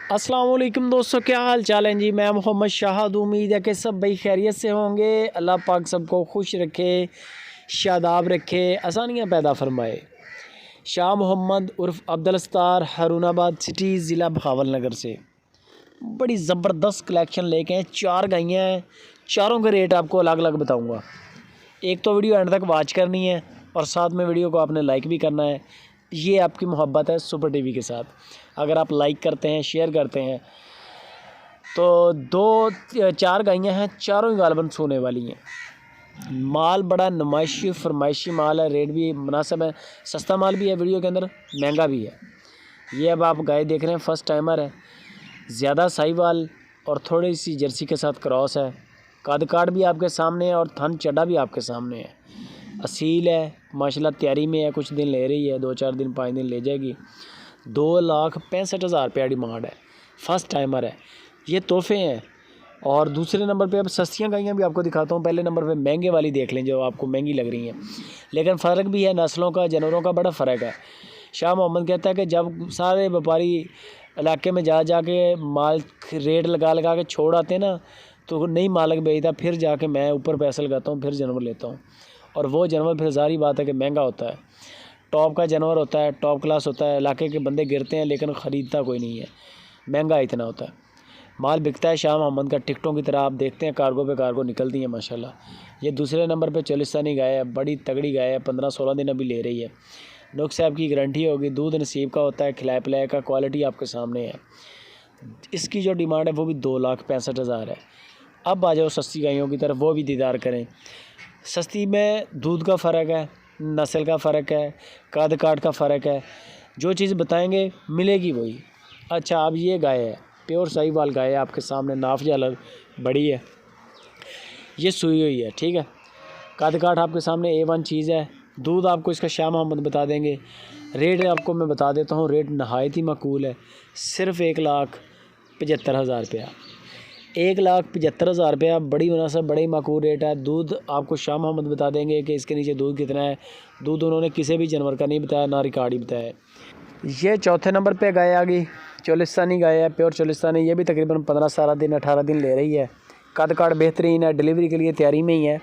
अस्सलाम वालेकुम दोस्तों, क्या हाल चाल है जी। मैं मोहम्मद शाहद, उम्मीद है कि सब भाई खैरियत से होंगे। अल्लाह पाक सबको खुश रखे, शादाब रखे, आसानियाँ पैदा फरमाए। शाह मोहम्मद उर्फ़ अब्दुल सत्तार, हारूनाबाद सिटी, ज़िला बहावल नगर से बड़ी ज़बरदस्त कलेक्शन लेके हैं। 4 गायें हैं, चारों के रेट आपको अलग अलग बताऊँगा। एक तो वीडियो एंड तक वॉच करनी है और साथ में वीडियो को आपने लाइक भी करना है। ये आपकी मोहब्बत है सुपर टीवी के साथ। अगर आप लाइक करते हैं, शेयर करते हैं तो 4 गायें हैं, चारों ही गालबन सोने वाली हैं। माल बड़ा नुमाइशी फरमाइशी माल है, रेट भी मुनासिब है। सस्ता माल भी है वीडियो के अंदर, महंगा भी है। ये अब आप गाय देख रहे हैं, फर्स्ट टाइमर है, ज़्यादा साहिवाल और थोड़ी सी जर्सी के साथ क्रॉस है। कद काट भी आपके सामने है और थन चढ़ा भी आपके सामने है। असील है माशाल्लाह, तैयारी में है, कुछ दिन ले रही है, 2-4 दिन 5 दिन ले जाएगी। 2,65,000 रुपया डिमांड है, फर्स्ट टाइमर है। ये तोहफे हैं। और दूसरे नंबर पे अब सस्तियाँ गायें भी आपको दिखाता हूँ। पहले नंबर पे महंगे वाली देख लें जो आपको महंगी लग रही हैं, लेकिन फ़र्क भी है, नस्लों का, जानवरों का बड़ा फ़र्क है। शाह मोहम्मद कहता है कि जब सारे व्यापारी इलाके में जा के माल रेट लगा के छोड़ आते हैं ना, तो नहीं मालक बेचता, फिर जाके मैं ऊपर पैसे लगाता हूँ, फिर जानवर लेता हूँ। और वो जानवर फिर सारी बात है कि महंगा होता है, टॉप का जानवर होता है, टॉप क्लास होता है। इलाके के बंदे गिरते हैं लेकिन ख़रीदता कोई नहीं है, महंगा इतना होता है। माल बिकता है शाह मोहम्मद का टिकटों की तरह। आप देखते हैं कार्गो पे कार्गो निकलती है माशाल्लाह। ये दूसरे नंबर पे चोलिस्तानी गाय है, बड़ी तगड़ी गाय है, 15-16 दिन अभी ले रही है। नुक साहब की गारंटी होगी, दूध नसीब का होता है, खिलाए पिलाए का, क्वालिटी आपके सामने है। इसकी जो डिमांड है वो भी 2,65,000 है। अब आ जाओ सस्ती गायों की तरफ, वो भी दीदार करें। सस्ती में दूध का फ़र्क है, नस्ल का फ़र्क है, कद काट का फ़र्क है। जो चीज़ बताएंगे मिलेगी वही। अच्छा, अब ये गाय है, प्योर साहिवाल गाय है, आपके सामने नाफ झालर बड़ी है, ये सूई हुई है, ठीक है। कद काट आपके सामने A1 चीज़ है। दूध आपको इसका शाह मोहम्मद बता देंगे। रेट आपको मैं बता देता हूँ, रेट नहायत ही माकूल है, सिर्फ 1,75,000 रुपया। 1,75,000 रुपया बड़ी मुनासिब, बड़ी माकूल रेट है। दूध आपको शाह मोहम्मद बता देंगे कि इसके नीचे दूध कितना है। दूध उन्होंने किसी भी जानवर का नहीं बताया, ना रिकॉर्ड ही बताया। ये चौथे नंबर पे गाय आ गई, चोलिस्तानी गाय है, प्योर चोलिस्तानी। ये भी तकरीबन 15-17 दिन 18 दिन ले रही है। कद काट बेहतरीन है, डिलीवरी के लिए तैयारी में ही है।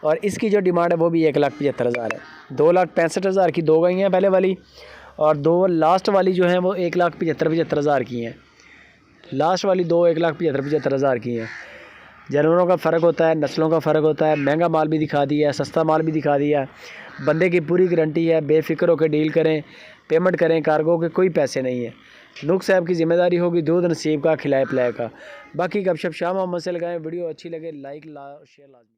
और इसकी जो डिमांड है वो भी 1,75,000 है। 2,65,000 की 2 गायें हैं पहले वाली, और 2 लास्ट वाली जो हैं वो 1,75,000 की हैं। लास्ट वाली 2 1,75,000 की हैं। जानवरों का फ़र्क होता है, नस्लों का फ़र्क होता है। महंगा माल भी दिखा दिया है, सस्ता माल भी दिखा दिया है। बंदे की पूरी गारंटी है, बेफिक्र होकर डील करें, पेमेंट करें, कार्गो के कोई पैसे नहीं है। नुक साहब की ज़िम्मेदारी होगी दूध नसीब का, खिलाए पिलाए का। बाकी गपशप शाह मोहम्मद से लगाएं। वीडियो अच्छी लगे लाइक शेयर लाजमी।